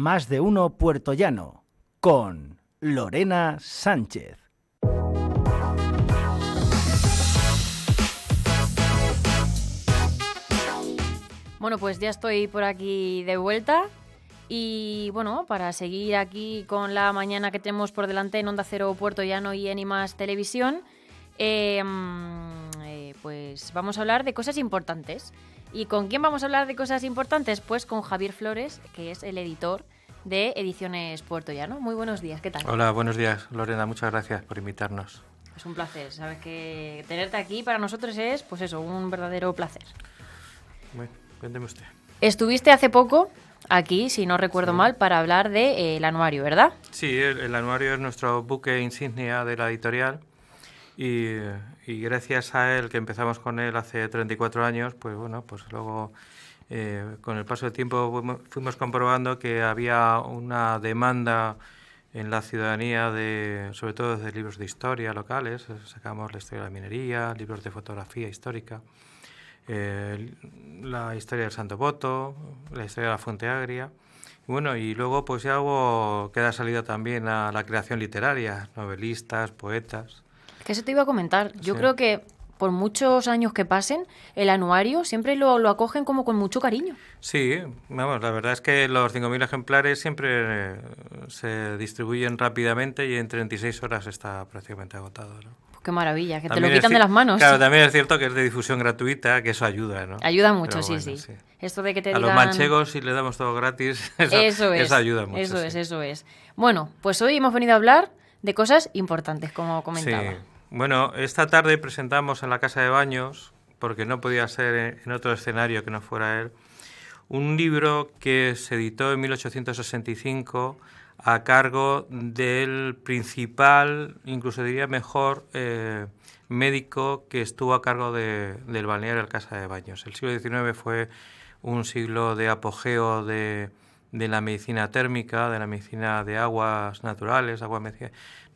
Más de uno puertollano, con Lorena Sánchez. Bueno, pues ya estoy por aquí de vuelta y bueno, para seguir aquí con la mañana que tenemos por delante en Onda Cero Puertollano y en I+ Televisión, pues vamos a hablar de cosas importantes. ¿Y con quién vamos a hablar de cosas importantes? Pues con Javier Flores, que es el editor de Ediciones Puertollano. Muy buenos días, ¿qué tal? Hola, buenos días, Lorena, muchas gracias por invitarnos. Es un placer, sabes que tenerte aquí para nosotros es, pues eso, un verdadero placer. Bueno, cuénteme usted. Estuviste hace poco aquí, si no recuerdo mal, para hablar de el anuario, ¿verdad? Sí, el anuario es nuestro buque insignia de la editorial y gracias a él, que empezamos con él hace 34 años, pues bueno, pues luego con el paso del tiempo fuimos comprobando que había una demanda en la ciudadanía, sobre todo de libros de historia locales. Sacamos la historia de la minería, libros de fotografía histórica, la historia del Santo Boto, la historia de la Fuente Agria. Bueno, y luego pues ya queda salida también a la creación literaria, novelistas, poetas. Que eso te iba a comentar. Yo Sí. creo que por muchos años que pasen, el anuario siempre lo acogen como con mucho cariño. Sí, vamos, la verdad es que los 5.000 ejemplares siempre se distribuyen rápidamente y en 36 horas está prácticamente agotado, ¿no? Pues qué maravilla, que También te lo quitan de las manos. Claro, también es cierto que es de difusión gratuita, que eso ayuda, ¿no? Ayuda mucho, Pero sí, bueno, sí. Esto de que te a digan... los manchegos, si le damos todo gratis, eso ayuda mucho. Eso es. Bueno, pues hoy hemos venido a hablar de cosas importantes, como comentaba. Sí. Bueno, esta tarde presentamos en la Casa de Baños, porque no podía ser en otro escenario que no fuera él, un libro que se editó en 1865 a cargo del principal, incluso diría mejor, médico que estuvo a cargo del balneario de la Casa de Baños. El siglo XIX fue un siglo de apogeo de la medicina térmica, de la medicina de aguas naturales,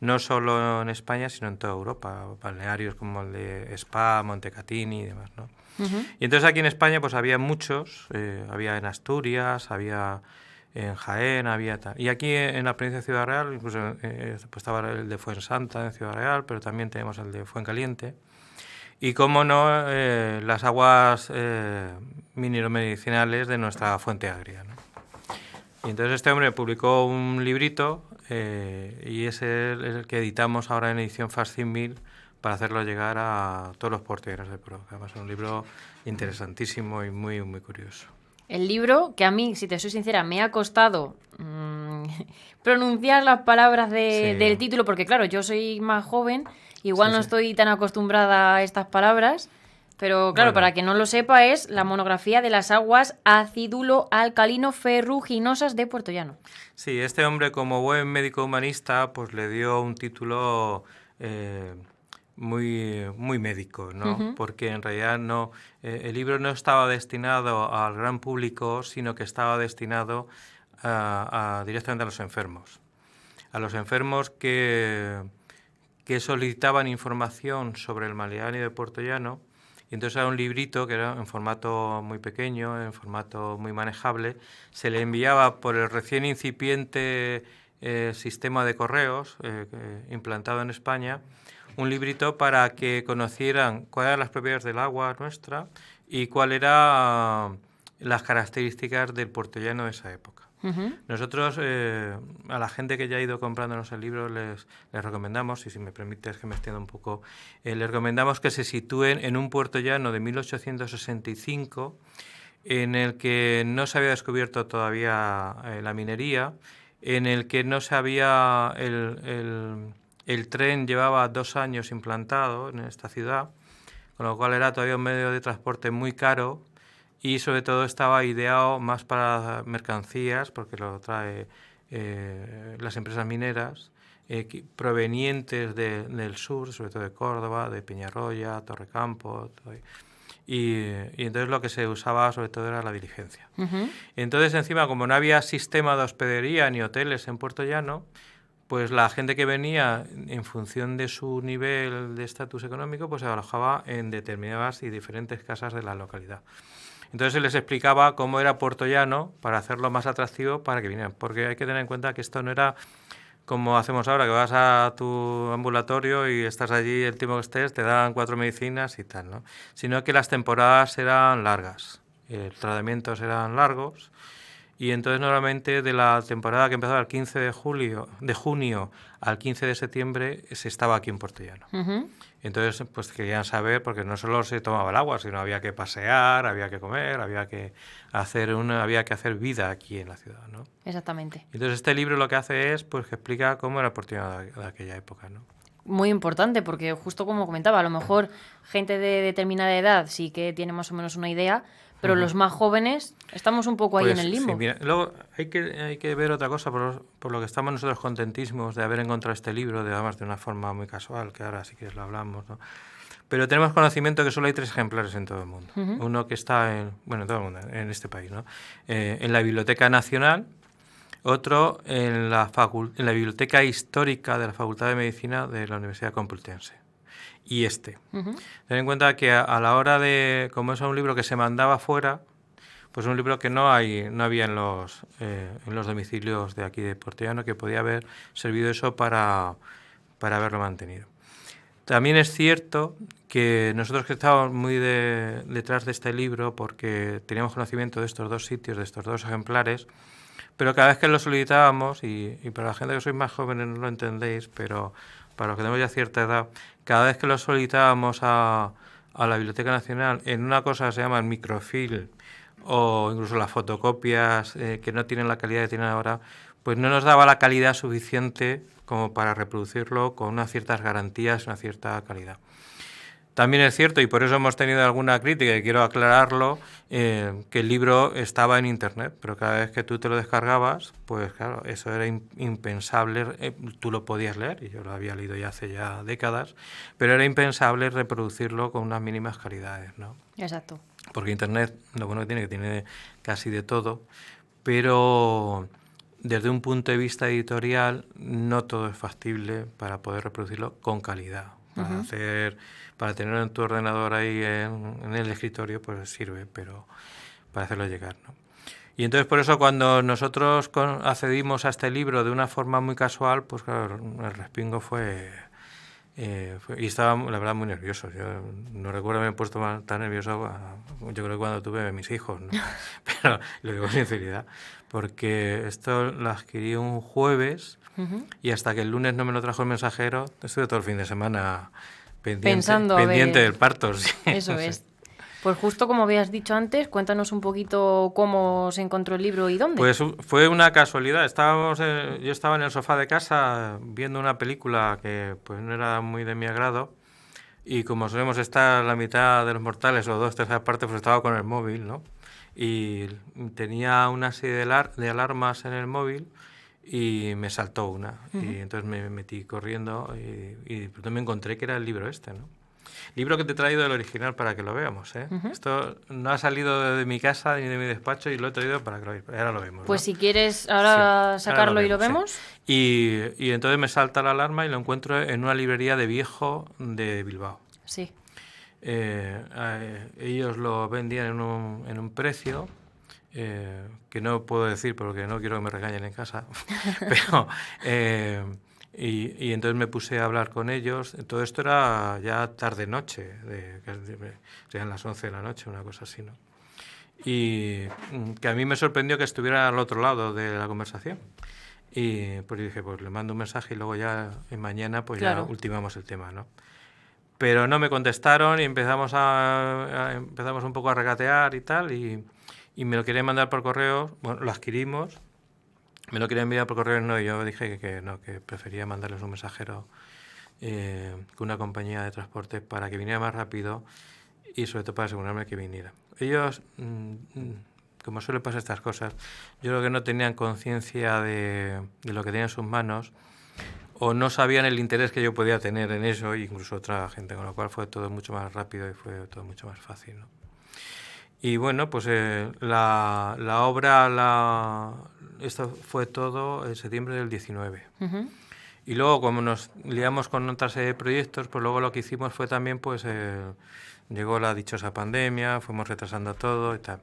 no solo en España, sino en toda Europa, balnearios como el de Spa, Montecatini y demás, ¿no? Uh-huh. Y entonces aquí en España pues había muchos, había en Asturias, había en Jaén, y aquí en la provincia de Ciudad Real, incluso pues estaba el de Fuensanta en Ciudad Real, pero también tenemos el de Fuencaliente. Y cómo no, las aguas mineromedicinales de nuestra Fuente Agria, ¿no? Y entonces este hombre publicó un librito y es el que editamos ahora en edición Fascín 1000 para hacerlo llegar a todos los porteros del programa. Además es un libro interesantísimo y muy, muy curioso. El libro, que a mí, si te soy sincera, me ha costado pronunciar las palabras del título, porque claro, yo soy más joven, igual no estoy tan acostumbrada a estas palabras, pero claro, para quien no lo sepa, es la monografía de las aguas ácidulo-alcalino-ferruginosas de Puertollano. Sí, este hombre, como buen médico humanista, pues le dio un título muy, muy médico, ¿no? Uh-huh. Porque en realidad el libro no estaba destinado al gran público, sino que estaba destinado directamente a los enfermos. A los enfermos que solicitaban información sobre el balneario de Puertollano. Y entonces era un librito que era en formato muy pequeño, en formato muy manejable. Se le enviaba por el recién incipiente sistema de correos implantado en España, un librito para que conocieran cuáles eran las propiedades del agua nuestra y cuáles eran las características del puertollano de esa época. Uh-huh. Nosotros, a la gente que ya ha ido comprándonos el libro, les recomendamos, y si me permites que me extienda un poco, les recomendamos que se sitúen en un puertollano de 1865, en el que no se había descubierto todavía la minería, en el que no se había... El tren llevaba 2 años implantado en esta ciudad, con lo cual era todavía un medio de transporte muy caro, y sobre todo estaba ideado más para mercancías, porque lo trae las empresas mineras provenientes del sur, sobre todo de Córdoba, de Peñarroya, Torrecampo, y entonces lo que se usaba sobre todo era la diligencia. Uh-huh. Entonces encima, como no había sistema de hospedería ni hoteles en Puertollano, pues la gente que venía en función de su nivel de estatus económico pues se alojaba en determinadas y diferentes casas de la localidad. Entonces se les explicaba cómo era Puerto Llano para hacerlo más atractivo para que vinieran, porque hay que tener en cuenta que esto no era como hacemos ahora, que vas a tu ambulatorio y estás allí el tiempo que estés, te dan 4 medicinas y tal, ¿no? Sino que las temporadas eran largas, los tratamientos eran largos, y entonces normalmente de la temporada que empezaba el 15 de junio al 15 de septiembre se estaba aquí en Puerto Llano. Entonces pues querían saber, porque no solo se tomaba el agua, sino había que pasear, había que comer, había que hacer vida aquí en la ciudad, ¿no? Exactamente. Entonces este libro lo que hace es pues que explica cómo era Puerto Llano de aquella época, ¿no? Muy importante, porque justo como comentaba, a lo mejor gente de determinada edad sí que tiene más o menos una idea, pero los más jóvenes estamos un poco ahí en el limbo. Sí, mira, luego hay que ver otra cosa, por lo que estamos nosotros contentísimos de haber encontrado este libro, además de una forma muy casual, que ahora sí que lo hablamos, ¿no? Pero tenemos conocimiento que solo hay 3 ejemplares en todo el mundo. Uno que está en todo el mundo, en este país, ¿no? En la Biblioteca Nacional, otro en la Biblioteca Histórica de la Facultad de Medicina de la Universidad Complutense. Y Ten en cuenta que a la hora de, como es un libro que se mandaba fuera, pues un libro que no había en los domicilios de aquí de Puerto Llano, que podía haber servido eso para haberlo mantenido. También es cierto que nosotros que estábamos muy detrás de este libro, porque teníamos conocimiento de estos 2 sitios, de estos 2 ejemplares, pero cada vez que lo solicitábamos, y para la gente que sois más jóvenes no lo entendéis, pero para los que tenemos ya cierta edad, cada vez que lo solicitábamos a la Biblioteca Nacional, en una cosa que se llama el microfilm, o incluso las fotocopias que no tienen la calidad que tienen ahora, pues no nos daba la calidad suficiente como para reproducirlo con unas ciertas garantías, una cierta calidad. También es cierto, y por eso hemos tenido alguna crítica, y quiero aclararlo, que el libro estaba en Internet, pero cada vez que tú te lo descargabas, pues claro, eso era impensable, tú lo podías leer, y yo lo había leído ya hace ya décadas, pero era impensable reproducirlo con unas mínimas calidades, ¿no? Exacto. Porque Internet, lo bueno que tiene casi de todo, pero desde un punto de vista editorial no todo es factible para poder reproducirlo con calidad. Para tenerlo en tu ordenador ahí en el escritorio, pues sirve, pero para hacerlo llegar, ¿no? Y entonces por eso cuando nosotros accedimos a este libro de una forma muy casual, pues claro, el respingo fue y estaba la verdad muy nervioso. Yo no recuerdo haberme puesto tan nervioso, yo creo que cuando tuve a mis hijos, ¿no? Pero lo digo con sinceridad, porque esto lo adquirí un jueves y hasta que el lunes no me lo trajo el mensajero, estuve todo el fin de semana pendiente del parto. Sí. Eso es. Pues justo como habías dicho antes, cuéntanos un poquito cómo se encontró el libro y dónde. Pues fue una casualidad. Yo estaba en el sofá de casa viendo una película que pues no era muy de mi agrado, y como solemos estar la mitad de los mortales o 2/3 partes, pues estaba con el móvil, ¿no? Y tenía una serie de alarmas en el móvil y me saltó una. Y entonces me metí corriendo y me encontré que era el libro este, ¿no? Libro que te he traído del original para que lo veamos, ¿eh? Esto no ha salido de mi casa ni de mi despacho y lo he traído para que lo veáis. Ahora lo vemos, pues ¿no? Si quieres ahora sacarlo y lo vemos. Sí. Y entonces me salta la alarma y lo encuentro en una librería de viejo de Bilbao. Sí. Ellos lo vendían en un precio que no puedo decir porque no quiero que me regañen en casa, pero... Y entonces me puse a hablar con ellos. Todo esto era ya tarde-noche, serían las 11 de la noche, una cosa así, ¿no? Y que a mí me sorprendió que estuviera al otro lado de la conversación. Y pues dije, pues le mando un mensaje y luego ya mañana pues ya ultimamos el tema, ¿no? Pero no me contestaron y empezamos un poco a regatear y tal, y me lo querían mandar por correo. Bueno, lo adquirimos. Me lo quería enviar por correo, no, y yo dije que no, que prefería mandarles un mensajero con una compañía de transporte para que viniera más rápido y sobre todo para asegurarme que viniera. Ellos, como suele pasar estas cosas, yo creo que no tenían conciencia de lo que tenían en sus manos o no sabían el interés que yo podía tener en eso, incluso otra gente, con lo cual fue todo mucho más rápido y fue todo mucho más fácil, ¿no? Y bueno, pues la obra, esto fue todo en septiembre del 19. Y luego, como nos liamos con otra serie de proyectos, pues luego lo que hicimos fue también, pues llegó la dichosa pandemia, fuimos retrasando todo y tal.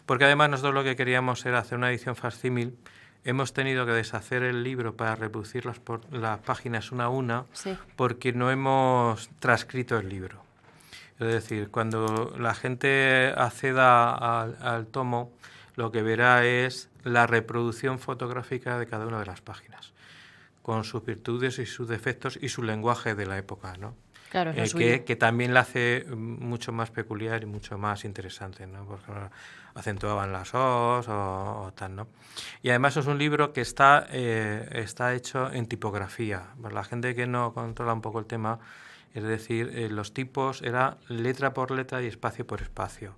Porque además nosotros lo que queríamos era hacer una edición facsímil. Hemos tenido que deshacer el libro para reproducir las páginas una a una, Sí. porque no hemos transcrito el libro. Es decir, cuando la gente acceda al tomo, lo que verá es la reproducción fotográfica de cada una de las páginas, con sus virtudes y sus defectos y su lenguaje de la época, ¿no? Claro, es lo suyo. Que también la hace mucho más peculiar y mucho más interesante, ¿no? Porque acentuaban las os o tal, ¿no? Y además es un libro que está hecho en tipografía. Para la gente que no controla un poco el tema, es decir, los tipos era letra por letra y espacio por espacio.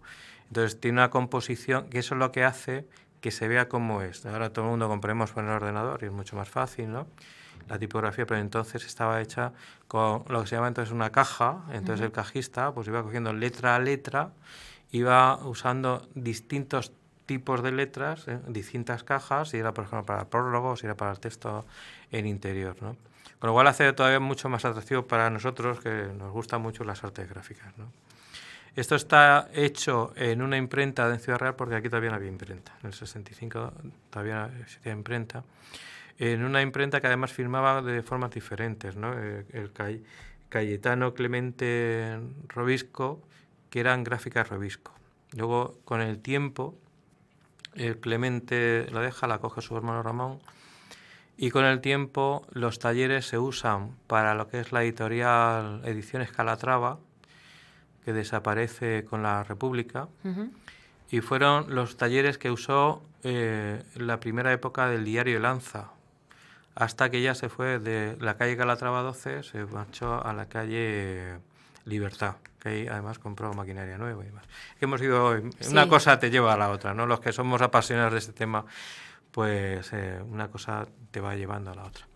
Entonces tiene una composición que eso es lo que hace que se vea como es. Ahora todo el mundo compremos por el ordenador y es mucho más fácil, ¿no? La tipografía, pero entonces estaba hecha con lo que se llama entonces una caja. Entonces el cajista pues iba cogiendo letra a letra, iba usando distintos tipos de letras, distintas cajas, si era por ejemplo para el prólogo, si era para el texto en interior, ¿no? Con lo cual hace todavía mucho más atractivo para nosotros, que nos gustan mucho las artes gráficas, ¿no? Esto está hecho en una imprenta en Ciudad Real, porque aquí todavía no había imprenta. En el 65 todavía existía imprenta. En una imprenta que además firmaba de formas diferentes, ¿no? El Cayetano Clemente Robisco, que eran gráficas Robisco. Luego, con el tiempo, el Clemente la deja, la coge su hermano Ramón, y con el tiempo los talleres se usan para lo que es la editorial Ediciones Calatrava, que desaparece con la República, y fueron los talleres que usó la primera época del diario Lanza, hasta que ya se fue de la calle Calatrava 12, se marchó a la calle Libertad, que ahí además compró maquinaria nueva y demás. Hemos ido, una cosa te lleva a la otra, ¿no? Los que somos apasionados de este tema, pues una cosa te va llevando a la otra.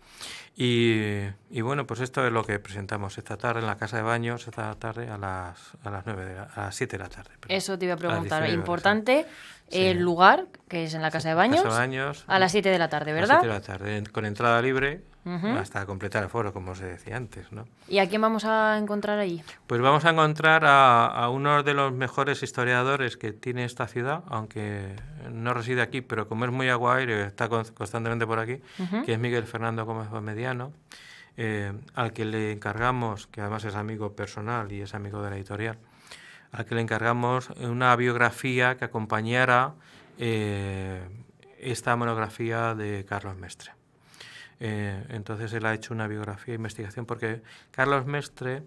Y bueno, pues esto es lo que presentamos esta tarde en la Casa de Baños, esta tarde a las 7 de la tarde. Perdón. Eso te iba a preguntar. A las 19 Importante, sí. El lugar, que es en la Casa de Baños, Casa de Baños, a las 7 de la tarde, ¿verdad? A las 7 de la tarde, con entrada libre, hasta completar el foro, como se decía antes, ¿no? ¿Y a quién vamos a encontrar allí? Pues vamos a encontrar a uno de los mejores historiadores que tiene esta ciudad, aunque no reside aquí, pero como es muy aguaire, está constantemente por aquí, que es Miguel Fernando Gómez Mediano, al que le encargamos, que además es amigo personal y es amigo de la editorial, al que le encargamos una biografía que acompañara esta monografía de Carlos Mestre. Entonces él ha hecho una biografía de investigación, porque Carlos Mestre,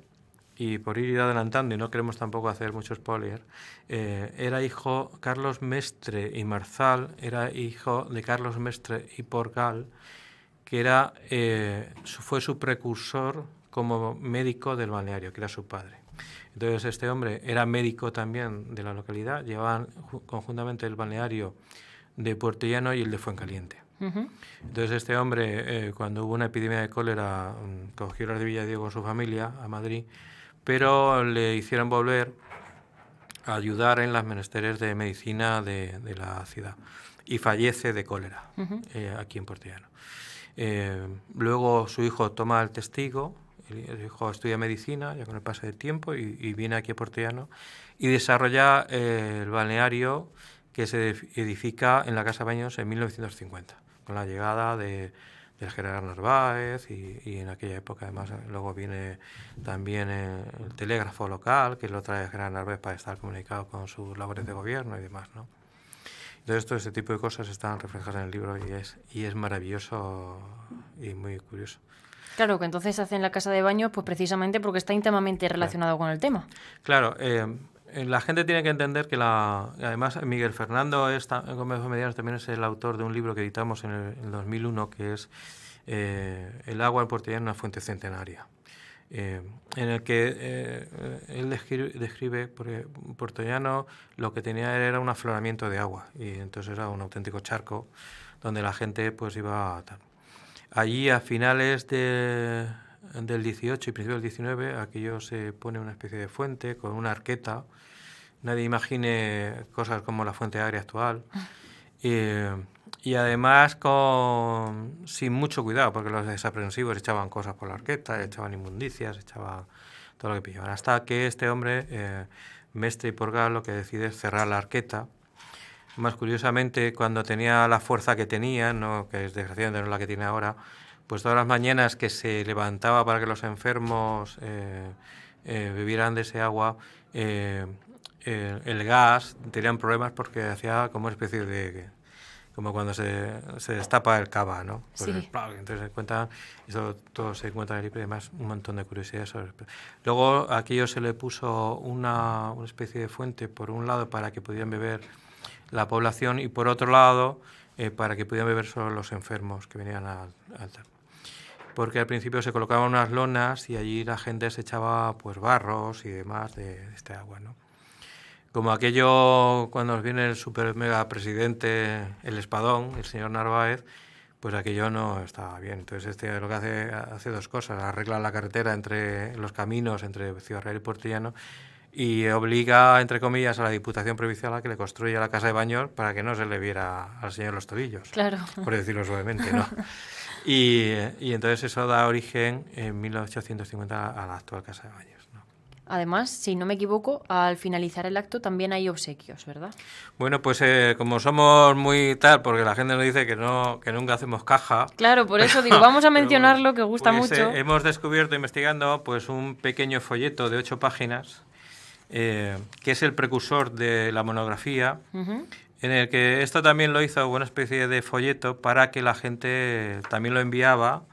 y por ir adelantando, y no queremos tampoco hacer mucho spoiler, era hijo, Carlos Mestre y Marzal era hijo de Carlos Mestre y Porgal, que era, fue su precursor como médico del balneario, que era su padre. Entonces este hombre era médico también de la localidad, llevaban conjuntamente el balneario de Puerto Llano y el de Fuencaliente. Entonces este hombre, cuando hubo una epidemia de cólera, cogió las de Villadiego con su familia a Madrid, pero le hicieron volver a ayudar en las menesteres de medicina de la ciudad, y fallece de cólera aquí en Puerto Llano. Luego su hijo toma el testigo, el hijo estudia medicina ya con el paso del tiempo y viene aquí a Puerto Llano y desarrolla el balneario que se edifica en la Casa Baños en 1950, con la llegada del general Narváez y en aquella época además luego viene también el telégrafo local, que lo trae el general Narváez para estar comunicado con sus labores de gobierno y demás, ¿no? Entonces todo ese tipo de cosas están reflejadas en el libro y es maravilloso y muy curioso. Claro, que entonces se hace en la Casa de Baños pues precisamente porque está íntimamente relacionado con el tema. Claro, la gente tiene que entender que además Miguel Fernando Gómez Mediano también es el autor de un libro que editamos en el 2001, que es El agua en Puerto Llano, una fuente centenaria, en el que él describe, porque Puerto Llano lo que tenía era un afloramiento de agua, y entonces era un auténtico charco donde la gente pues iba tal. Allí a finales del 18 y principios del 19, aquello se pone una especie de fuente con una arqueta. Nadie imagine cosas como la fuente agria actual. y además sin mucho cuidado, porque los desaprensivos echaban cosas por la arqueta, echaban inmundicias, echaban todo lo que pillaban. Hasta que este hombre, Mestre y Porgal, lo que decide es cerrar la arqueta. Más curiosamente, cuando tenía la fuerza que tenía, ¿no? Que es desgraciadamente no es la que tiene ahora, pues todas las mañanas que se levantaba para que los enfermos bebieran de ese agua, el gas, tenían problemas porque hacía como una especie de... como cuando se destapa el cava, ¿no? Pues sí. Entonces se cuenta, eso todo se encuentra en el libro y además un montón de curiosidades sobre... Luego a aquello se le puso una especie de fuente por un lado para que pudieran beber la población y por otro lado para que pudieran beber solo los enfermos que venían al porque al principio se colocaban unas lonas y allí la gente se echaba pues barros y demás de este agua, ¿no? Como aquello cuando nos viene el super mega presidente, el espadón, el señor Narváez, pues aquello no estaba bien. Entonces lo que hace dos cosas: arregla la carretera entre los caminos entre Ciudad Real y Puertollano y obliga, entre comillas, a la Diputación Provincial a que le construya la casa de baños para que no se le viera al señor los tobillos, claro, por decirlo suavemente, ¿no? Y entonces eso da origen en 1850 a la actual casa de baños, ¿no? Además, si no me equivoco, al finalizar el acto también hay obsequios, ¿verdad? Bueno, pues como somos muy tal, porque la gente nos dice que nunca hacemos caja. Claro, por eso digo, vamos a mencionarlo, que gusta pues, mucho. Hemos descubierto, investigando, pues un pequeño folleto de 8 páginas, que es el precursor de la monografía, en el que esto también lo hizo una especie de folleto para que la gente también lo enviaba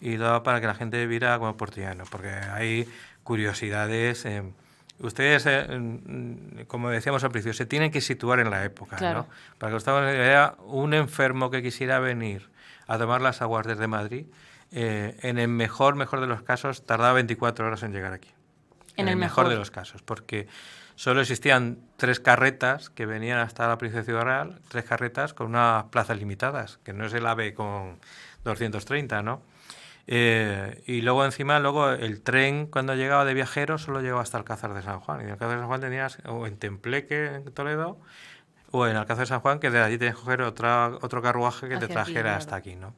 y daba para que la gente viera como Puertollano, porque hay curiosidades. Ustedes, como decíamos al principio, se tienen que situar en la época, claro, ¿no? Para que os hagan una idea, un enfermo que quisiera venir a tomar las aguas desde Madrid, en el mejor de los casos, tardaba 24 horas en llegar aquí. En el mejor de los casos, porque solo existían 3 carretas que venían hasta la Provincia de Ciudad Real, 3 carretas con unas plazas limitadas, que no es el AVE con 230, ¿no? Y luego encima, el tren cuando llegaba de viajeros solo llegaba hasta Alcázar de San Juan. Y en Alcázar de San Juan tenías o en Tembleque, en Toledo, o en Alcázar de San Juan, que de allí tenías que coger otro carruaje que te trajera hasta aquí, ¿no?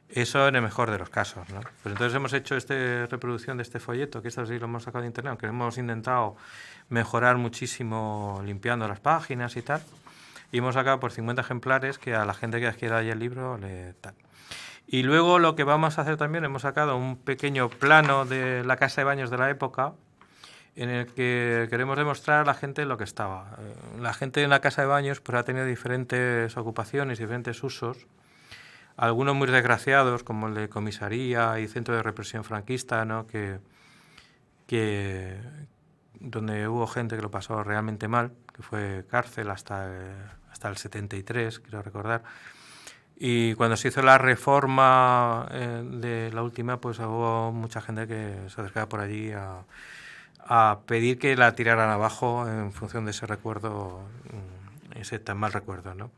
Eso en el mejor de los casos, ¿no? Pues entonces hemos hecho esta reproducción de este folleto, que esto sí lo hemos sacado de internet, aunque hemos intentado mejorar muchísimo limpiando las páginas y tal. Y hemos sacado por 50 ejemplares que a la gente que adquiera ahí el libro le tal. Y luego lo que vamos a hacer también, hemos sacado un pequeño plano de la casa de baños de la época, en el que queremos demostrar a la gente lo que estaba. La gente en la casa de baños pues ha tenido diferentes ocupaciones, diferentes usos, algunos muy desgraciados, como el de comisaría y centro de represión franquista, ¿no? Donde hubo gente que lo pasó realmente mal, que fue cárcel hasta el 73, quiero recordar. Y cuando se hizo la reforma de la última, pues hubo mucha gente que se acercaba por allí a pedir que la tiraran abajo en función de ese recuerdo, ese tan mal recuerdo, ¿no?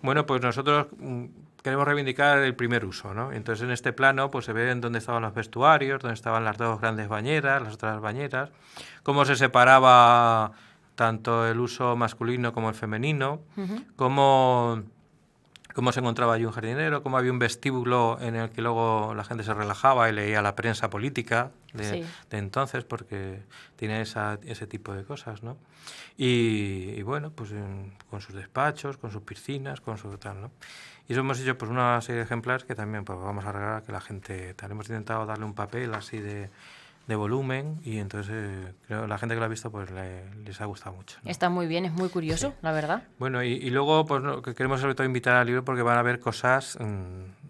Bueno, pues nosotros queremos reivindicar el primer uso, ¿no? Entonces en este plano pues se ven dónde estaban los vestuarios, dónde estaban las 2 grandes bañeras, las otras bañeras, cómo se separaba tanto el uso masculino como el femenino, cómo se encontraba allí un jardinero, cómo había un vestíbulo en el que luego la gente se relajaba y leía la prensa política de entonces, porque tiene ese tipo de cosas, ¿no? Y bueno, pues con sus despachos, con sus piscinas, con su tal, ¿no? Y eso hemos hecho pues una serie de ejemplares que también pues vamos a regalar a que la gente tal. Hemos intentado darle un papel así de volumen y entonces creo que la gente que lo ha visto pues les ha gustado mucho, ¿no? Está muy bien, es muy curioso, la verdad. Bueno, y luego pues que queremos sobre todo invitar al libro porque van a ver cosas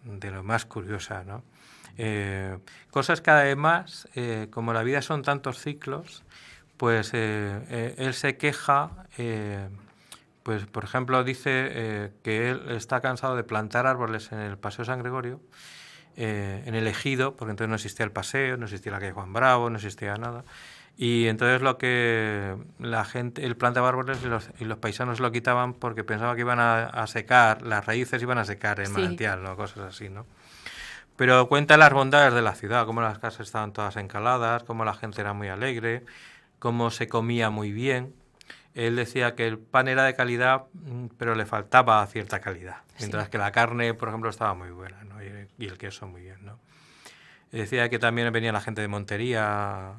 de lo más curiosas, ¿no? Cosas que además, como la vida son tantos ciclos, pues él se queja, pues por ejemplo dice que él está cansado de plantar árboles en el Paseo San Gregorio, en el Ejido, porque entonces no existía el paseo, no existía la calle Juan Bravo, no existía nada. Y entonces lo que la gente, él plantaba árboles y los paisanos lo quitaban porque pensaban que iban a secar, las raíces iban a secar el manantial, ¿no? Cosas así, ¿no? Pero cuenta las bondades de la ciudad, cómo las casas estaban todas encaladas, cómo la gente era muy alegre, cómo se comía muy bien. él decía que el pan era de calidad, pero le faltaba cierta calidad, mientras que la carne, por ejemplo, estaba muy buena, ¿no? Y el queso muy bien, ¿no? Decía que también venía la gente de Montería,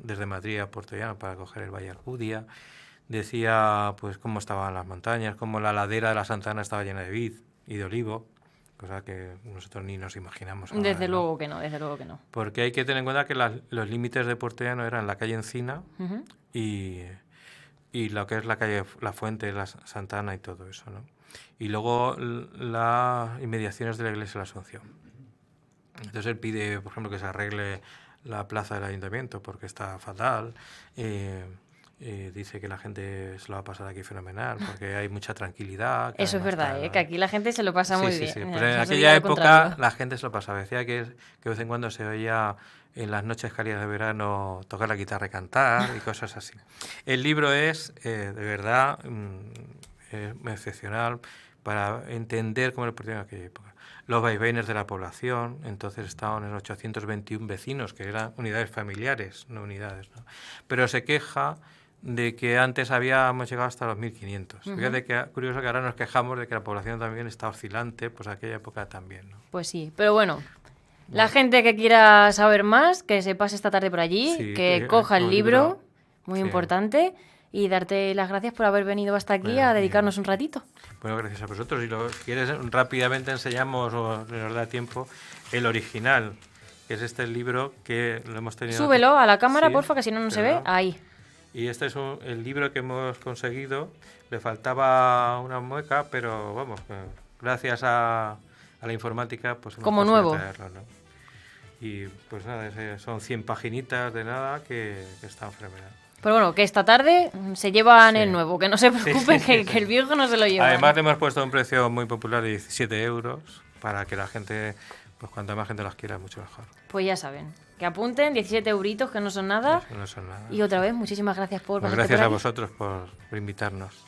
desde Madrid a Puerto Llano, para coger el Valle Alcudia. Decía pues cómo estaban las montañas, cómo la ladera de la Santa Ana estaba llena de vid y de olivo, cosa que nosotros ni nos imaginamos ahora, desde luego que no, desde luego que no. Porque hay que tener en cuenta que los límites de Puerto Llano eran la calle Encina y lo que es la calle La Fuente, la Santa Ana y todo eso, ¿no? Y luego las inmediaciones de la iglesia de la Asunción. Entonces él pide, por ejemplo, que se arregle la plaza del ayuntamiento porque está fatal. Dice que la gente se lo va a pasar aquí fenomenal porque hay mucha tranquilidad. Eso es verdad, que aquí la gente se lo pasa muy bien. Sí. Pues en aquella época la gente se lo pasaba. Decía que de vez en cuando se oía en las noches cálidas de verano tocar la guitarra y cantar y cosas así. El libro es, de verdad, excepcional para entender cómo era el Puerto Llano en aquella época. Los vaivenes de la población, entonces estaban en 821 vecinos, que eran unidades familiares, no unidades, ¿no? Pero se queja de que antes habíamos llegado hasta los 1500. Fíjate que curioso que ahora nos quejamos de que la población también está oscilante, pues aquella época también, ¿no? Pues sí, pero bueno, la gente que quiera saber más, que se pase esta tarde por allí, que coja el libro, muy importante, y darte las gracias por haber venido hasta aquí a dedicarnos un ratito. Bueno, gracias a vosotros. Si lo quieres, rápidamente enseñamos, o nos da tiempo, el original, que es este libro que lo hemos tenido... Súbelo a la cámara, porfa, que si no se ve. Ahí. Y este es el libro que hemos conseguido. Le faltaba una mueca, pero vamos, gracias a la informática, pues hemos como nuevo. Traerlo, ¿no? Y pues nada, son 100 paginitas de nada que están fenomenal. Pero bueno, que esta tarde se llevan el nuevo, que no se preocupen, que el viejo no se lo lleva. Además le hemos puesto un precio muy popular de 17 euros para que la gente, pues cuanta más gente las quiera, mucho mejor. Pues ya saben, que apunten, 17 euritos, que no son nada. No son nada. Y otra vez, muchísimas gracias por pasarte gracias por a aquí. vosotros por invitarnos.